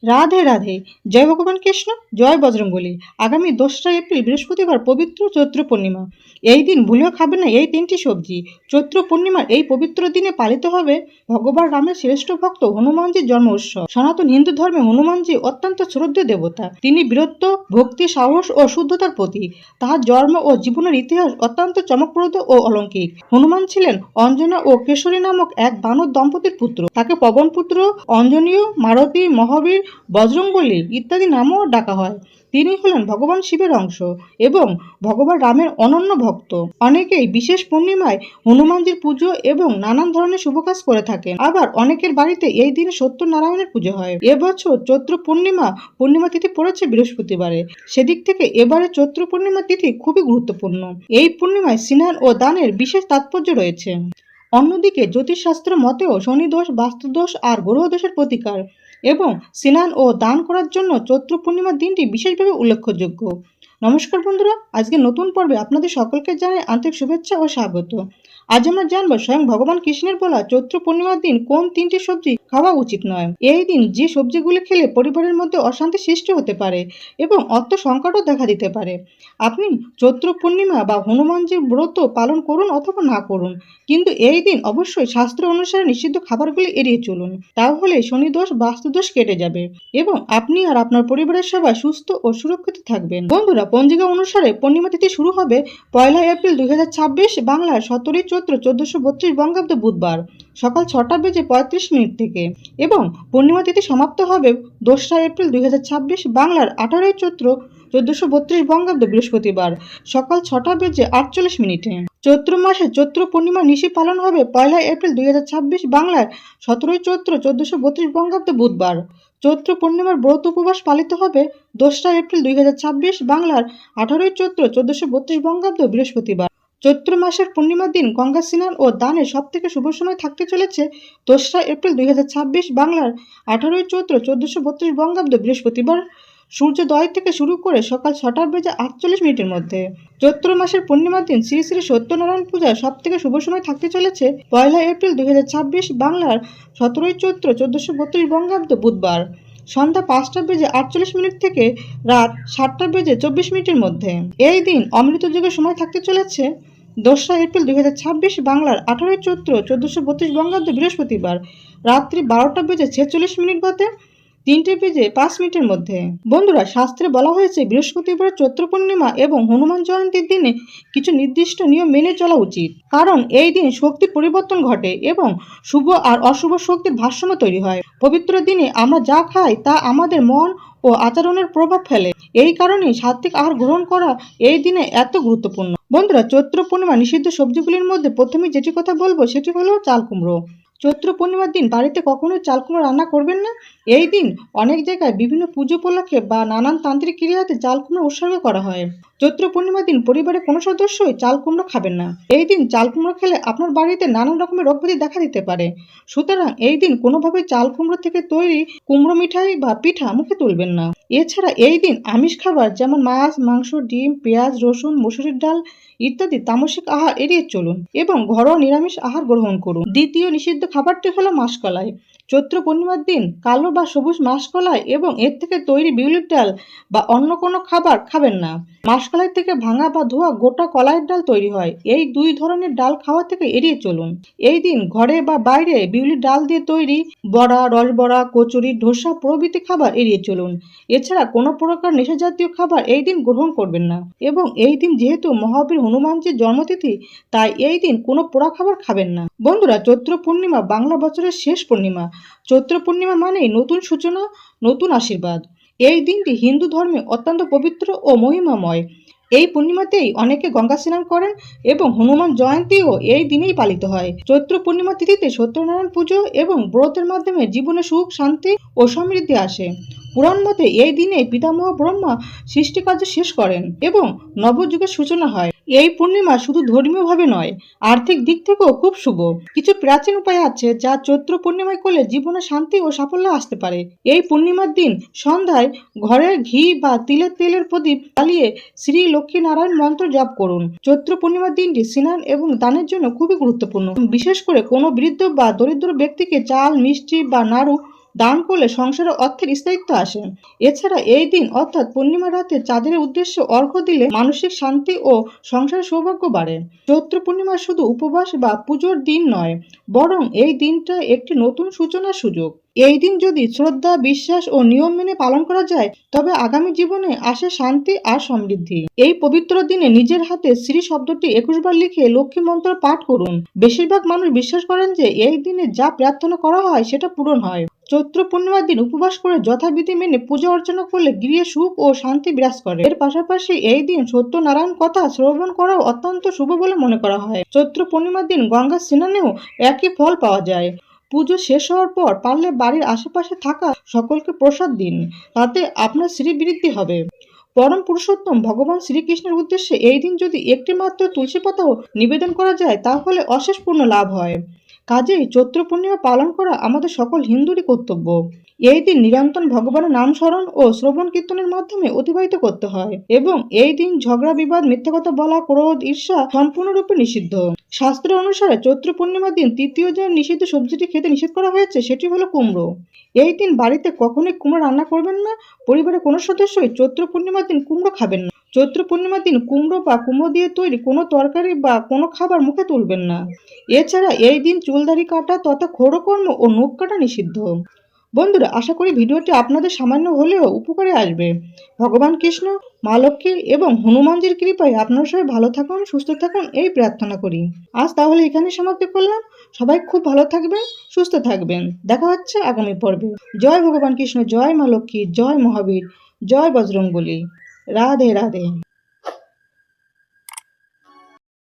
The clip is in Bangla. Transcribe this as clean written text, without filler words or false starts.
রাধে রাধে। জয় ভগবান কৃষ্ণ, জয় বজরঙ্গলী। আগামী 2রা এপ্রিল বৃহস্পতিবার পবিত্র চৈত্র পূর্ণিমা। এই দিন ভুলেও খাবেন না এই 3টি সবজি। চৈত্র পূর্ণিমার এই পবিত্র দিনে পালিত হবে ভগবান রামের শ্রেষ্ঠ ভক্ত হনুমানজির জন্ম উৎসব। সনাতন হিন্দু ধর্মে হনুমানজি অত্যন্ত শ্রদ্ধেয় দেবতা। তিনি বীরত্ব, ভক্তি, সাহস ও শুদ্ধতার প্রতীক। তাহার জন্ম ও জীবনের ইতিহাস অত্যন্ত চমকপ্রদ ও অলৌকিক। হনুমান ছিলেন অঞ্জনা ও কেশরী নামক এক বানর দম্পতির পুত্র। তাকে পবনপুত্র, অঞ্জনীয়, মারতী, মহাবীর, বজরংবলী ইত্যাদি নামেও ডাকা হয়। তিনি হলেন ভগবান শিবের অংশ এবং ভগবান রামের অনন্য ভক্ত। অনেকেই বিশেষ পূর্ণিমায় হনুমানজির পুজো এবং নানান ধরনের শুভ কাজ করে থাকেন। আবার অনেকের বাড়িতে এই দিনে সত্যনারায়ণের পুজো হয়। এবছর চৈত্র পূর্ণিমা তিথি পড়েছে বৃহস্পতিবারে। সেদিক থেকে এবারে চৈত্র পূর্ণিমা তিথি খুবই গুরুত্বপূর্ণ। এই পূর্ণিমায় স্নান ও দানের বিশেষ তাৎপর্য রয়েছে। অন্যদিকে জ্যোতিষশাস্ত্র মতেও শনিদোষ, বাস্তুদোষ আর গ্রহদোষের প্রতিকার এবং স্নান ও দান করার জন্য চৈত্র পূর্ণিমার দিনটি বিশেষভাবে উল্লেখযোগ্য। নমস্কার বন্ধুরা, আজকে নতুন পর্বে আপনাদের সকলকে জানাই আন্তরিক শুভেচ্ছা ও স্বাগত। আজ আমরা জানবো স্বয়ং ভগবান কৃষ্ণের বলা চৈত্র পূর্ণিমার দিন কোন 3টি সবজি খাওয়া উচিত নয়। এই দিন যে সবজিগুলি খেলে পরিবারের মধ্যে অশান্তি সৃষ্টি হতে পারে এবং অর্থ সংকটও দেখা দিতে পারে। আপনি চৈত্র পূর্ণিমা বা হনুমানজির ব্রত পালন করুন অথবা না করুন, কিন্তু এই দিন অবশ্যই শাস্ত্র অনুসারে নিষিদ্ধ খাবারগুলি এড়িয়ে চলুন। তাহলে শনিদোষ, বাস্তুদোষ কেটে যাবে এবং আপনি আর আপনার পরিবারের সবাই সুস্থ ও সুরক্ষিত থাকবেন। বন্ধুরা, পঞ্জিকা অনুসারে পূর্ণিমা তিথি শুরু হবে 1 এপ্রিল 2026 বাংলার 17 চৈত্র 1432 বঙ্গাব্দ বুধবার সকাল 6:35 থেকে এবং পূর্ণিমা তিথি সমাপ্ত হবে 2রা এপ্রিল 2026 বাংলার 18 চৈত্র 1432 বঙ্গাব্দ বৃহস্পতিবার সকাল 6:48। চৈত্র মাসে চৈত্র পূর্ণিমা নিশি পালন হবে 1 এপ্রিল 2026 বাংলার 17 চৈত্র 1432 বঙ্গাব্দ বুধবার। চৈত্র পূর্ণিমার ব্রত উপবাস পালিত হবে 2রা এপ্রিল 2026 বাংলার 18 চৈত্র 1432 বঙ্গাব্দ বৃহস্পতিবার। চৈত্র মাসের পূর্ণিমার দিন গঙ্গা স্নান ও দানের সব থেকে শুভ সময় থাকতে চলেছে 2রা এপ্রিল 2026 বাংলার 18 চৈত্র 1432 বঙ্গাব্দ বৃহস্পতিবার সূর্যোদয় থেকে শুরু করে সকাল 6:48 মধ্যে। চৈত্র মাসের পূর্ণিমার দিন শ্রী শ্রী সত্যনারায়ণ পূজার সব থেকে শুভ সময় থাকতে চলেছে 1 এপ্রিল 2026 বাংলার 17 চৈত্র 1432 বঙ্গাব্দ বুধবার সন্ধ্যা 5:48 থেকে রাত 7:24 মধ্যে। এই দিন অমৃত যুগের সময় থাকতে চলেছে 2রা এপ্রিল 2026 বাংলার 18 চৈত্র 1432 বঙ্গাব্দ বৃহস্পতিবার রাত্রি 12:46 বাদে 3:05 মধ্যে। বন্ধুরা, শাস্ত্রে বলা হয়েছে বৃহস্পতিবার চৈত্র পূর্ণিমা এবং হনুমান জয়ন্তীর দিনে কিছু নির্দিষ্ট নিয়ম মেনে চলা উচিত, কারণ এই দিন শক্তির পরিবর্তন ঘটে এবং শুভ আর অশুভ শক্তির ভারসাম্য তৈরি হয়। পবিত্র দিনে আমরা যা খাই তা আমাদের মন ও আচরণের প্রভাব ফেলে। এই কারণেই সাত্ত্বিক আহার গ্রহণ করা এই দিনে এত গুরুত্বপূর্ণ। বন্ধুরা, চৈত্র পূর্ণিমা নিষিদ্ধ সবজিগুলির মধ্যে প্রথমে যেটি কথা বলবো সেটি হলো চাল কুমড়ো। চৈত্র পূর্ণিমার দিন বাড়িতে কখনোই চাল কুমড়ো রান্না করবেন না। এই দিন অনেক জায়গায় বিভিন্ন পুজো উপলক্ষে বা নানান তান্ত্রিক ক্রিয়াতে চাল কুমড়ো উৎসর্গ করা হয়। চৈত্র পূর্ণিমার দিন পরিবারের কোনো সদস্যই চাল কুমড়ো খাবেন না। এই দিন চাল কুমড়ো খেলে আপনার বাড়িতে নানান রকমের রোগ ব্যাধি দেখা দিতে পারে। সুতরাং এই দিন কোনোভাবেই চাল কুমড়ো থেকে তৈরি কুমড়ো মিঠাই বা পিঠা মুখে তুলবেন না। এছাড়া এই দিন আমিষ খাবার যেমন মাছ, মাংস, ডিম, পেঁয়াজ, রসুন, মসুরির ডাল ইত্যাদি তামসিক আহার এড়িয়ে চলুন এবং ঘরোয়া নিরামিষ আহার গ্রহণ করুন। দ্বিতীয় নিষিদ্ধ খাবারটি হলো মাসকলাই। চৈত্র পূর্ণিমার দিন কালো বা সবুজ মাসকলাই এবং এর থেকে তৈরি বিউলির ডাল বা অন্য কোনো খাবার খাবেন না। মাসকলাই থেকে ভাঙা বা ধোয়া গোটা কলাইয়ের ডাল তৈরি হয়। এই দুই ধরনের ডাল খাওয়া থেকে এড়িয়ে চলুন। এই দিন ঘরে বা বাইরে বিউলির ডাল দিয়ে তৈরি বড়া, রসবড়া, কচুরি, ধোসা প্রভৃতি খাবার এড়িয়ে চলুন। এছাড়া কোনো প্রকার নেশা জাতীয় খাবার এই দিন গ্রহণ করবেন না এবং এই দিন যেহেতু মহাবীর হনুমানজির জন্মতিথি, তাই এই দিন কোনো পোড়া খাবার খাবেন না। বন্ধুরা, চৈত্র পূর্ণিমা বাংলা বছরের শেষ পূর্ণিমা। চৈত্র পূর্ণিমা মানেই নতুন সূচনা, নতুন আশীর্বাদ। এই দিনটি হিন্দু ধর্মে অত্যন্ত পবিত্র ও মহিমাময়। এই পূর্ণিমাতেই অনেকে গঙ্গা স্নান করেন এবং হনুমান জয়ন্তীও এই দিনেই পালিত হয়। চৈত্র পূর্ণিমা তিথিতে সত্যনারায়ণ পুজো এবং ব্রতের মাধ্যমে জীবনে সুখ, শান্তি ও সমৃদ্ধি আসে। পুরাণ মতে এই দিনে পিতামহ ব্রহ্মা সৃষ্টিকার্য শেষ করেন এবং নবযুগের সূচনা হয়। এই পূর্ণিমা শুধু ধর্মীয়ভাবে নয়, আর্থিক দিক থেকেও খুব শুভ। কিছু প্রাচীন উপায় আছে যা চৈত্র পূর্ণিমায় করলে জীবনে শান্তি ও সাফল্য আসতে পারে। এই পূর্ণিমার দিন সন্ধ্যায় ঘরে ঘি বা তিলের তেলের প্রদীপ জ্বালিয়ে শ্রী লক্ষ্মী নারায়ণ মন্ত্র জপ করুন। চৈত্র পূর্ণিমার দিনটি স্নান এবং দানের জন্য খুবই গুরুত্বপূর্ণ। বিশেষ করে কোনো বৃদ্ধ বা দরিদ্র ব্যক্তিকে চাল, মিষ্টি বা নাড়ু দান করলে সংসারে অর্থের স্থায়িত্ব আসে। এছাড়া এই দিন অর্থাৎ পূর্ণিমা রাতে চাঁদের উদ্দেশ্যে অর্ঘ্য দিলে মানসিক শান্তি ও সংসারের সৌভাগ্য বাড়ে। চৈত্র পূর্ণিমা শুধু উপবাস বা পুজোর দিন নয়, বরং এই দিনটা একটি নতুন সূচনার সুযোগ। এই দিন যদি শ্রদ্ধা, বিশ্বাস ও নিয়ম মেনে পালন করা যায়, তবে আগামী জীবনে আসে শান্তি আর সমৃদ্ধি। এই পবিত্র দিনে নিজের হাতে শ্রী শব্দটি 21 বার লিখে লক্ষ্মী মন্ত্র পাঠ করুন। বেশিরভাগ মানুষ বিশ্বাস করেন যে এই দিনে যা প্রার্থনা করা হয় সেটা পূরণ হয়। চৈত্র পূর্ণিমার দিন উপবাস করে যথাবিধি মেনে পূজা অর্চনা করলে গৃহে সুখ ও শান্তি বিরাজ করে। এর পাশাপাশি এই দিন সত্যনারায়ণ কথা শ্রবণ করাও অত্যন্ত শুভ বলে মনে করা হয়। চৈত্র পূর্ণিমার দিন গঙ্গা স্নানেও একই ফল পাওয়া যায়। পুজো শেষ হওয়ার পর পারলে বাড়ির আশেপাশে থাকা সকলকে প্রসাদ দিন, তাতে আপনার শ্রীবৃদ্ধি হবে। পরম পুরুষোত্তম ভগবান শ্রীকৃষ্ণের উদ্দেশ্যে এই দিন যদি একটি মাত্র তুলসী পাতাও নিবেদন করা যায়, তাহলে অশেষ পূর্ণ লাভ হয়। কাজেই চৈত্র পূর্ণিমা পালন করা আমাদের সকল হিন্দুরই কর্তব্য। এই দিন নিরন্তর ভগবানের নাম স্মরণ ও শ্রবণ কীর্তনের মাধ্যমে অতিবাহিত করতে হয় এবং এই দিন ঝগড়া, বিবাদ, মিথ্যা কথা বলা, ক্রোধ, ঈর্ষা সম্পূর্ণরূপে নিষিদ্ধ। শাস্ত্র অনুসারে চৈত্র পূর্ণিমার দিন তৃতীয় যে নিষিদ্ধ সবজিটি খেতে নিষেধ করা হয়েছে সেটি হলো কুমড়ো। এই দিন বাড়িতে কখনোই কুমড়ো রান্না করবেন না। পরিবারের কোনো সদস্যই চৈত্র পূর্ণিমার দিন কুমড়ো খাবেন না। চৈত্র পূর্ণিমার দিন কুমড়ো বা কুমড়ো দিয়ে তৈরি কোনো তরকারি বা কোনো খাবার মুখে তুলবেন না। এছাড়া এই দিন চুলদাড়ি কাটা তথা ক্ষৌরকর্ম ও নখ কাটা নিষিদ্ধ। বন্ধুরা, আশা করি ভিডিওটি আপনাদের সামান্য হলেও উপকারে আসবে। ভগবান কৃষ্ণ, মা লক্ষ্মী এবং হনুমানজির কৃপায় আপনারা সবাই ভালো থাকুন, সুস্থ থাকুন, এই প্রার্থনা করি। আজ তাহলে এখানে সমাপ্তি করলাম। সবাই খুব ভালো থাকবেন, সুস্থ থাকবেন। দেখা হচ্ছে আগামী পর্বে। জয় ভগবান কৃষ্ণ, জয় মা লক্ষ্মী, জয় মহাবীর, জয় বজরংবলী। রাধে রাধে।